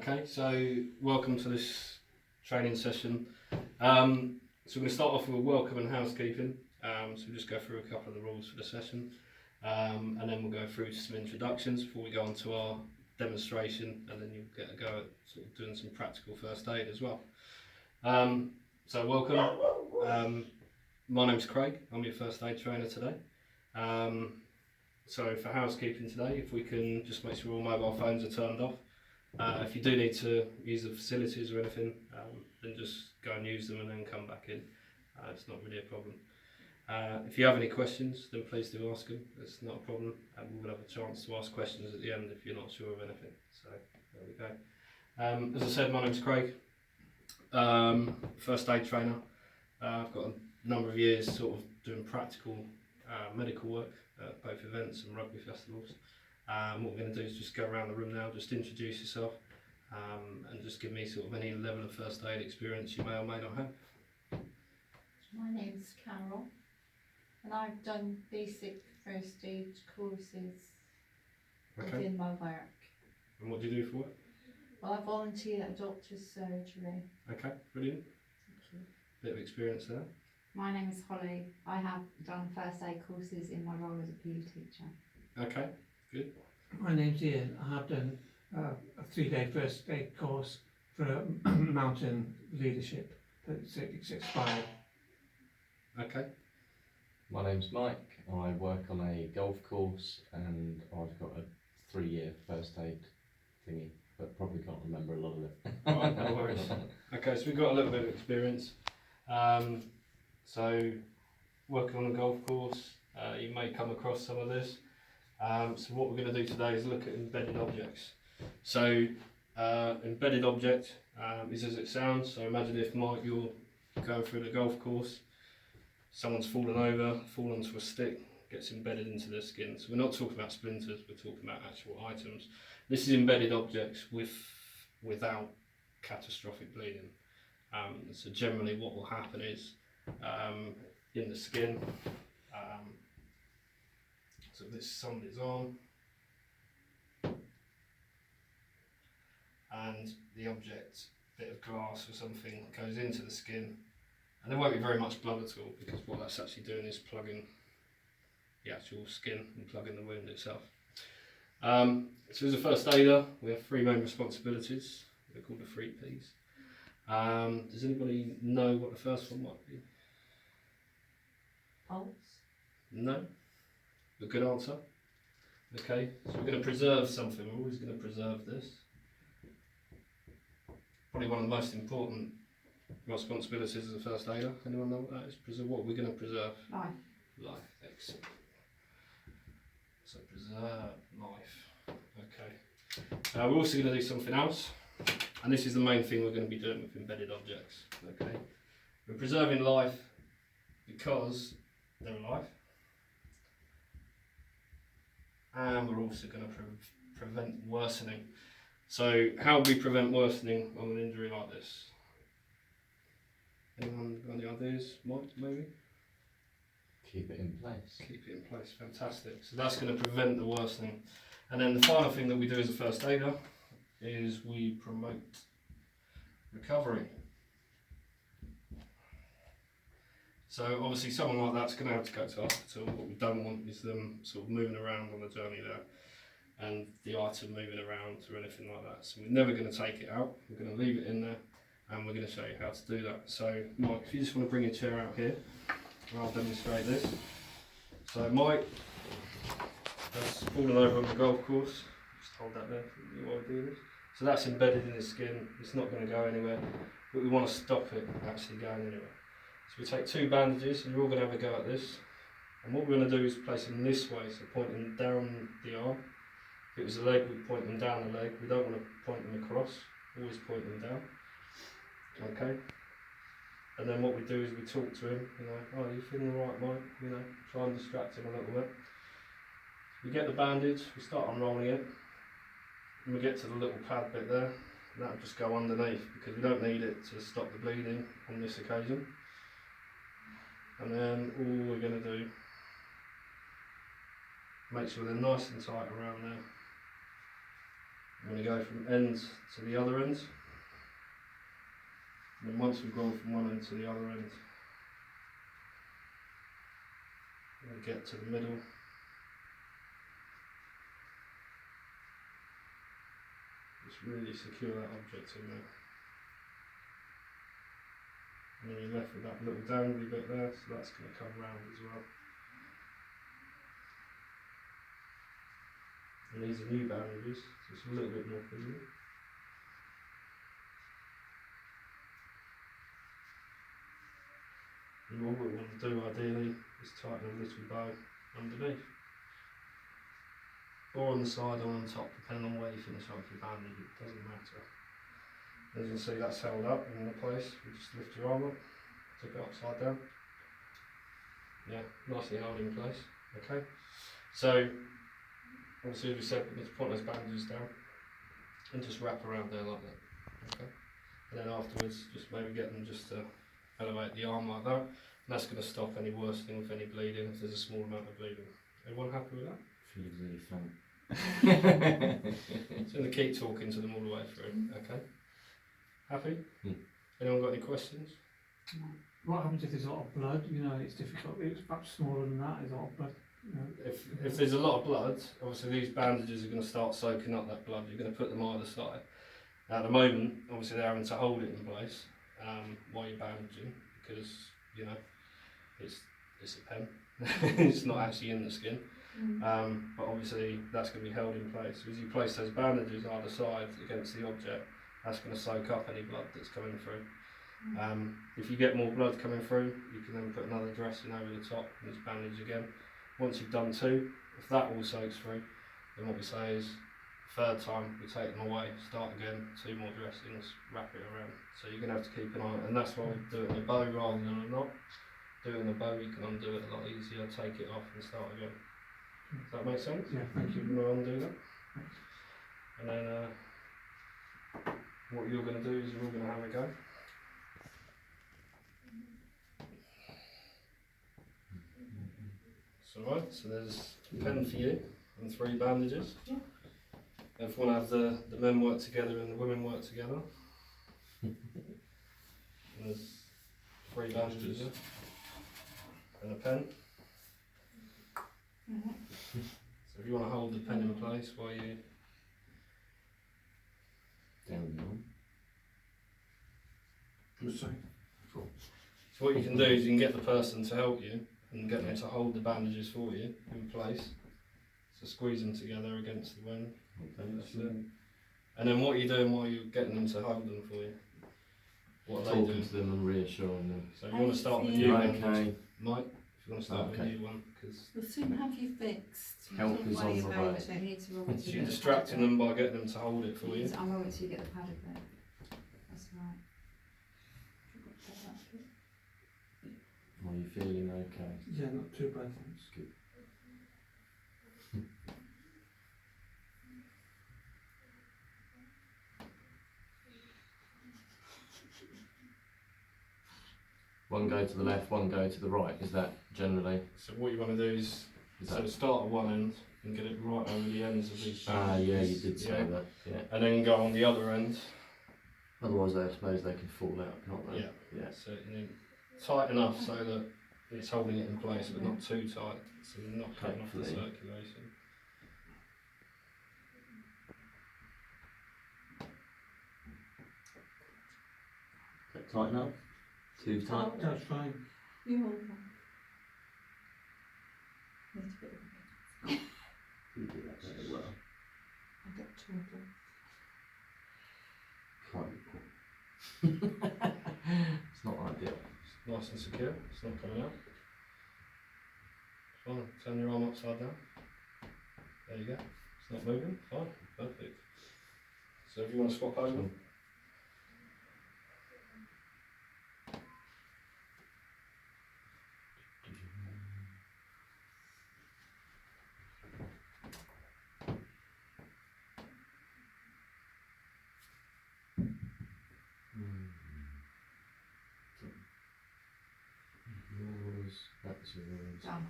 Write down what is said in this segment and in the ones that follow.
Okay, so welcome to this training session. So we're going to start off with welcome and housekeeping. So we'll just go through a couple of the rules for the session, and then we'll go through some introductions before we go on to our demonstration, and then you'll get a go at sort of doing some practical first aid as well. So welcome. My name's Craig. I'm your first aid trainer today. So for housekeeping today, if we can just make sure all mobile phones are turned off. If you do need to use the facilities or anything, then just go and use them and then come back in. It's not really a problem. If you have any questions, then please do ask them. It's not a problem, and we will have a chance to ask questions at the end if you're not sure of anything. So there we go. As I said, my name's Craig. First aid trainer. I've got a number of years sort of doing practical medical work at both events and rugby festivals. What we're going to do is just go around the room now, just introduce yourself, and just give me sort of any level of first aid experience you may or may not have. My name's Carol, and I've done basic first aid courses within my work. And what do you do for work? Well, I volunteer at a doctor's surgery. Okay, brilliant. Thank you. Bit of experience there. My name is Holly. I have done first aid courses in my role as a PE teacher. Okay, good. My name's Ian. I have done a 3-day first aid course for mountain leadership that's expired. Okay. My name's Mike. I work on a golf course and I've got a 3-year first aid thingy, but probably can't remember a lot of it. Right, no worries. Okay, so we've got a little bit of experience. So working on a golf course, you may come across some of this. So what we're going to do today is look at embedded objects. So embedded object is as it sounds. So imagine if, Mike, you're going through the golf course, someone's fallen over, fallen onto a stick, gets embedded into their skin. So we're not talking about splinters, we're talking about actual items. This is embedded objects without catastrophic bleeding. So generally what will happen is in the skin, so this is somebody's arm, and the object, bit of glass or something, goes into the skin, and there won't be very much blood at all, because what that's actually doing is plugging the actual skin and plugging the wound itself. So as a first aider, we have 3 main responsibilities. They're called the 3 Ps. Does anybody know what the first one might be? Pulse. No? A good answer. Okay, so we're going to preserve something. We're always going to preserve this. Probably one of the most important responsibilities as a first aider. Anyone know what that is? Preserve. What are we going to preserve? Life. Life. Excellent. So preserve life. Okay. We're also going to do something else, and this is the main thing we're going to be doing with embedded objects. Okay. We're preserving life because they're alive. And we're also going to prevent worsening. So how do we prevent worsening on an injury like this? Anyone got any ideas? Mike, maybe? Keep it in place. Keep it in place, fantastic. So that's going to prevent the worsening. And then the final thing that we do as a first aider is we promote recovery. So obviously someone like that's going to have to go to hospital. What we don't want is them sort of moving around on the journey there and the item moving around or anything like that. So we're never going to take it out. We're going to leave it in there and we're going to show you how to do that. So Mike, if you just want to bring your chair out here, I'll demonstrate this. So Mike has fallen over on the golf course. Just hold that there for you while we do this. So that's embedded in his skin. It's not going to go anywhere, but we want to stop it actually going anywhere. So we take 2 bandages, and you're all going to have a go at this. And what we're going to do is place them this way, so pointing down the arm. If it was a leg, we'd point them down the leg. We don't want to point them across, always point them down. Okay? And then what we do is we talk to him, you know, oh, are you feeling alright, Mike? You know, try and distract him a little bit. We get the bandage, we start unrolling it, and we get to the little pad bit there, and that'll just go underneath, because we don't need it to stop the bleeding on this occasion. And then all we're going to do, make sure they're nice and tight around there. I'm going to go from end to the other end. And then once we've gone from one end to the other end, we'll get to the middle. Just really secure that object in there. And then you're left with that little dangly bit there, so that's going to come round as well. And these are new bandages, so it's a little bit more fiddly. And all we want to do ideally is tighten a little bow underneath. Or on the side or on top, depending on where you finish off your bandage, it doesn't matter. As you can see, that's held up in the place. You just lift your arm up, tip it upside down. Yeah, nicely held in place. Okay. So, obviously, as we said, let's put those bandages down and just wrap around there like that. Okay. And then afterwards, just maybe get them just to elevate the arm like that. And that's going to stop any worsening with any bleeding if there's a small amount of bleeding. Everyone happy with that? Feels really fun. So I'm going to keep talking to them all the way through. Okay. Happy? Anyone got any questions? What happens if there's a lot of blood? You know, it's difficult. It's perhaps smaller than that. There's a lot of blood. You know. If there's a lot of blood, obviously these bandages are going to start soaking up that blood. You're going to put them either side. At the moment, obviously they're having to hold it in place while you're bandaging because, you know, it's a pen. It's not actually in the skin. But obviously that's going to be held in place. As you place those bandages either side against the object, that's going to soak up any blood that's coming through. If you get more blood coming through, you can then put another dressing over the top and just bandage again. Once you've done two, if that all soaks through, then what we say is, third time we take them away, start again, two more dressings, wrap it around. So you're going to have to keep an eye on it, and that's why we do it in a bow rather than a knot. Do it in a bow, you can undo it a lot easier, take it off and start again. Does that make sense? Yeah, thank you. You want to undo that? Thanks. And then what you're going to do is you're all going to have a go. So right, so there's a pen for you and 3 bandages. Yeah. If we want to have the men work together and the women work together. And there's 3 bandages and a pen. So if you want to hold the pen in place while you... Down the arm. So what you can do is you can get the person to help you and get them to hold the bandages for you in place. So squeeze them together against the wind. That's it. And then what are you doing while you're getting them to hold them for you? What are they Talking doing? to them and reassuring them. So if you want to start with Right, you, okay. Mike, if you want to start with Okay. you one, because We'll soon have you fixed. Help is on the way. So you need to roll it to you're get the distracting pad them by getting them to hold it for there. you. I'll roll it till you get the pad there. That's right. Are you feeling okay? Yeah, not too bad, thanks. Good. One go to the left, one go to the right. Is that generally? So what you want to do is, start at one end and get it right over the ends of these bandages. Yeah, you did say Yeah. that. Yeah. And then go on the other end. Otherwise, I suppose they can fall out, can't they? Yeah. Yeah. So you know, tight enough so that it's holding it in place, but not too tight, so you're not cutting off the Hopefully. circulation. Is that tight enough? Too tight? That's fine. You hold on. Need a bit of You did that very well. I get trouble. It's not ideal. It's nice and secure, it's not coming out. Fine, turn your arm upside down. There you go. It's not moving, fine, perfect. So if you want to swap over. Yours, that's yours. Done.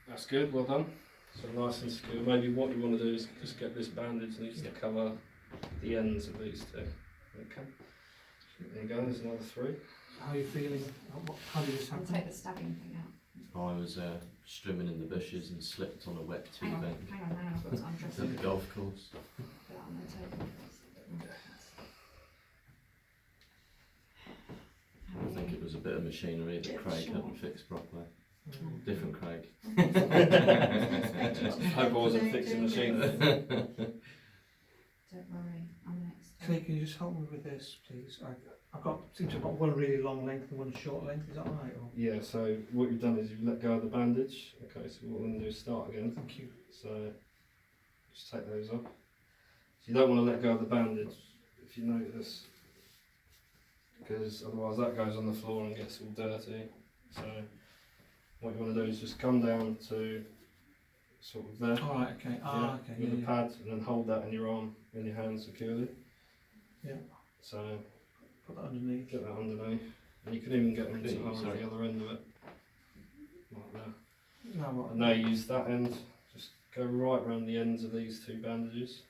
That's good, well done. So nice and secure. Maybe what you want to do is just get this bandage needs to cover the ends of these two. Okay. There you go, there's another 3. How are you feeling? How did this I'll happen? take the stabbing thing out. I was swimming in the bushes and slipped on a wet Hang on, toothpick hang on, I've got to undress at it. the golf course. Put that on the table first. How I are think you? it was a bit of machinery that Bit Craig short. hadn't fixed properly. Different Craig. Hope I wasn't fixing the machine. Don't worry, I'm next. Clay, can you just help me with this, please? Seem to have got one really long length and one short length. Is that right? Or? Yeah, so what you've done is you've let go of the bandage. Okay, so what we're going to do is start again. Thank you. So just take those off. So you don't want to let go of the bandage, if you notice, because otherwise that goes on the floor and gets all dirty. So what you want to do is just come down to sort of there. All right. Okay. Ah. Okay. With Yeah, a yeah. pad, and then hold that in your arm, in your hand securely. Yeah. So Put that underneath. get that underneath, and you can even get them to Okay, hold sorry. the other end of it, like that. No, what? And now use that end. Just go right around the ends of these 2 bandages.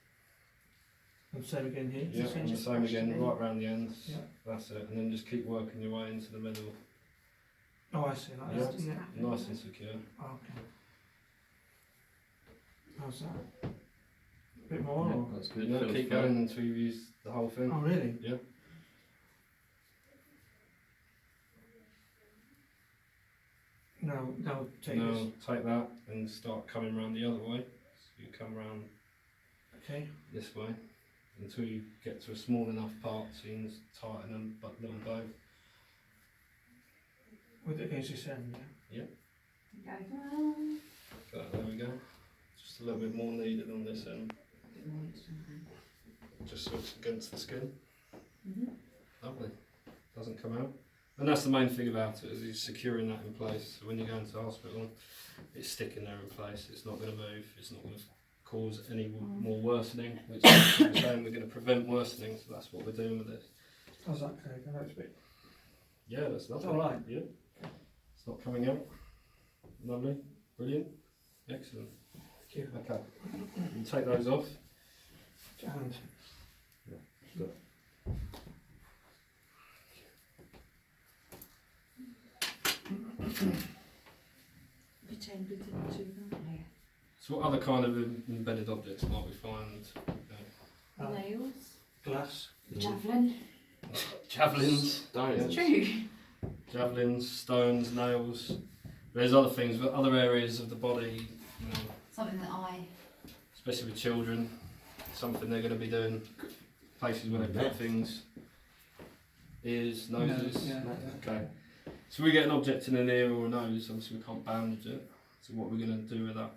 And same again here. Yeah, So and the just same brush again, them in. right around the ends. Yeah. That's it, and then just keep working your way into the middle. Oh, I see. Like Yeah. that. Yeah. Nice and secure. Okay. How's that? A bit more? Yeah, Or? that's good. No, Feels keep fine. going until you've used the whole thing. Oh, really? Yeah. No, take Now this. take that and start coming round the other way. So you come round Okay. this way until you get to a small enough part so you can tighten them, button them both. With it against this end, yeah. Go. There we go. Just a little bit more needed on this end, A bit more each time. just so it's against the skin. Mm-hmm. Lovely. Doesn't come out. And that's the main thing about it, is you're securing that in place. So when you go into hospital, it's sticking there in place. It's not going to move. It's not going to cause any more worsening, which we're saying we're going to prevent worsening. So that's what we're doing with this. How's that, Craig? I know it's a bit. Yeah, that's lovely. All right. Yeah. It's not coming out. Lovely. Brilliant. Excellent. Thank you. Okay. You take those off. And Pretend we didn't do that. So what other kind of embedded objects might we find? Nails. glass. Javelin. Javelins. Stones. True. Javelins, stones, nails. There's other things, but other areas of the body, you know, Something that I. especially with children, something they're going to be doing, places where they put things, ears, noses. Yeah. Okay. So we get an object in an ear or a nose, obviously we can't bandage it. So what we're going to do with that?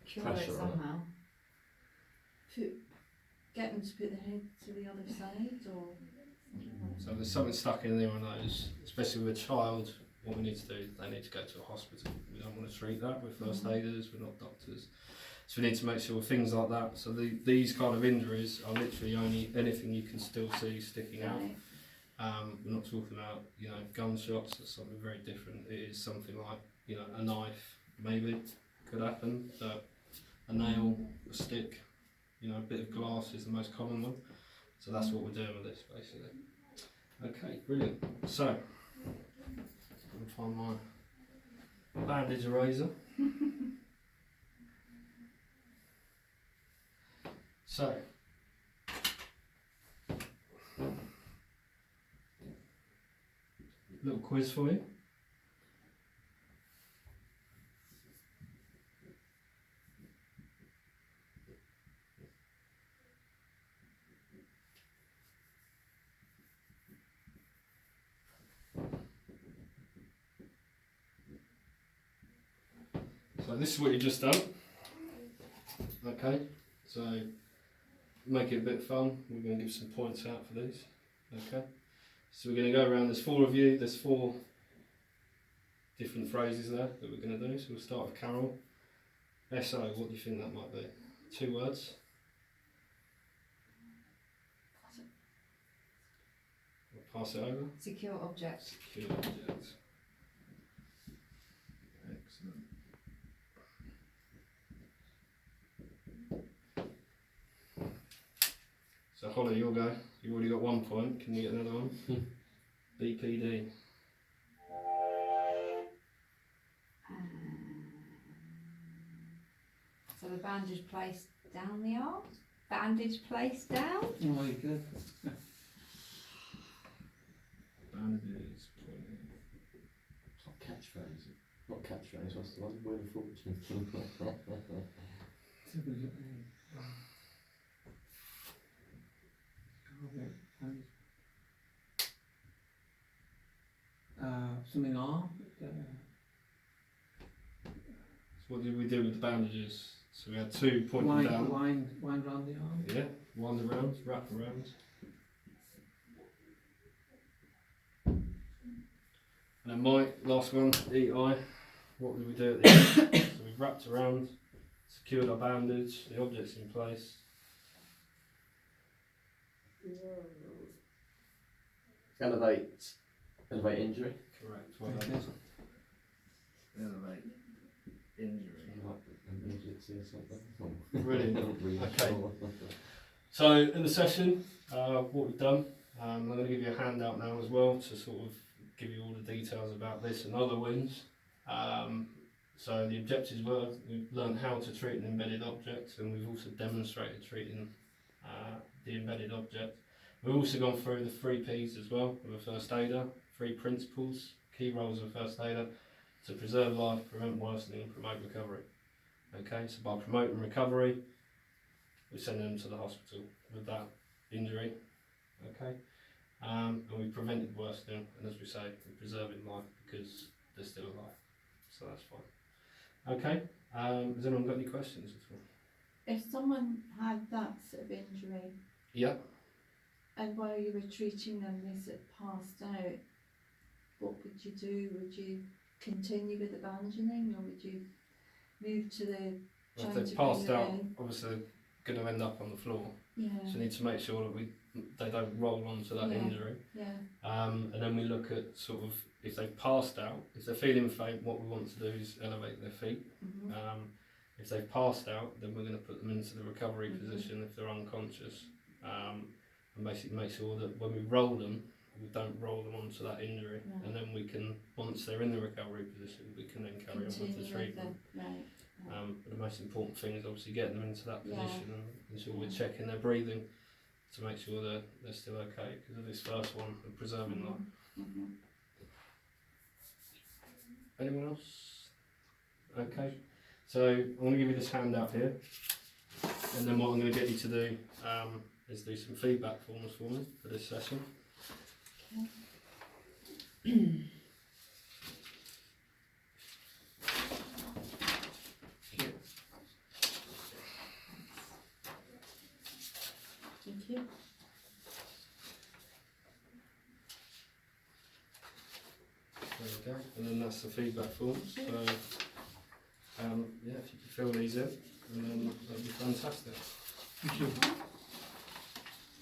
Secure Pressure it on it. somehow. Get them to put their head to the other side, or So if there's something stuck in the ear or nose, especially with a child, what we need to do, they need to go to a hospital. We don't want to treat that, we're first aiders, we're not doctors. So we need to make sure things like that, so these kind of injuries are literally only anything you can still see sticking out. right. We're not talking about, you know, gunshots, that's something very different. It is something like, you know, a knife, maybe, could happen, but a nail, a stick, you know, a bit of glass is the most common one. So that's what we're doing with this, basically. Okay, brilliant. So, I'm find my bandage eraser. So, little quiz for you. So this is what you've just done. Okay, so make it a bit fun. We're going to give some points out for these. Okay, so we're going to go around. There's 4 of you. There's 4 different phrases there that we're going to do. So we'll start with Carol. SO, what do you think that might be? 2 words. We'll pass it over. Secure object. Secure object. Holly, you'll go. You've already got 1 point. Can you get another one? BPD. So the bandage placed down the arm? Bandage placed down? Oh, you good. Bandages. Pointing. It's not catchphrase. Not catchphrase, what's the one? Word of fortune. Something arm. So what did we do with the bandages? So we had 2 pointing Wind down. round the arm. Yeah, wind around, wrap around. And then Mike, last one, EI. What did we do at the end? So we wrapped around, secured our bandage, the object's in place. Elevate injury. Correct. Well Okay. done. Elevate injury. Emergency or something. Brilliant. Not really Okay. sure. So in the session, what we've done, I'm going to give you a handout now as well to sort of give you all the details about this and other wins. So the objectives were, we've learned how to treat an embedded object, and we've also demonstrated treating the embedded object. We've also gone through the 3 Ps as well of a first aider, 3 principles, key roles of a first aider: to preserve life, prevent worsening, and promote recovery. Okay, so by promoting recovery, we send them to the hospital with that injury. Okay, and we prevented worsening, and as we say, we're preserving life because they're still alive. So that's fine. Okay, has anyone got any questions at all? If someone had that sort of injury Yeah. and while you were treating them they sort of passed out, what would you do? Would you continue with the bandaging, or would you move to the If trying they've to passed bring out, them in? obviously going to end up on the floor. Yeah, So we need to make sure that they don't roll onto that Yeah. injury. yeah, And then we look at sort of if they've passed out, if they're feeling faint, what we want to do is elevate their feet. mhm, If they've passed out, then we're going to put them into the recovery Mhm. position if they're unconscious, and basically make sure that when we roll them, we don't roll them onto that injury, Right. and then we can, once they're in the recovery position, we can then carry on with continue the with treatment. the, right, right. But the most important thing is obviously getting them into that Yeah. position and ensure we're Yeah. checking their breathing to make sure they're still okay, because of this first one, of preserving life. Mhm. Anyone else? Okay, so I'm going to give you this handout here, and then what I'm going to get you to do is do some feedback forms for me for this session. Thank you. There we go, and then that's the feedback forms. So yeah, if you could fill these in, and then that'd be fantastic. Thank you.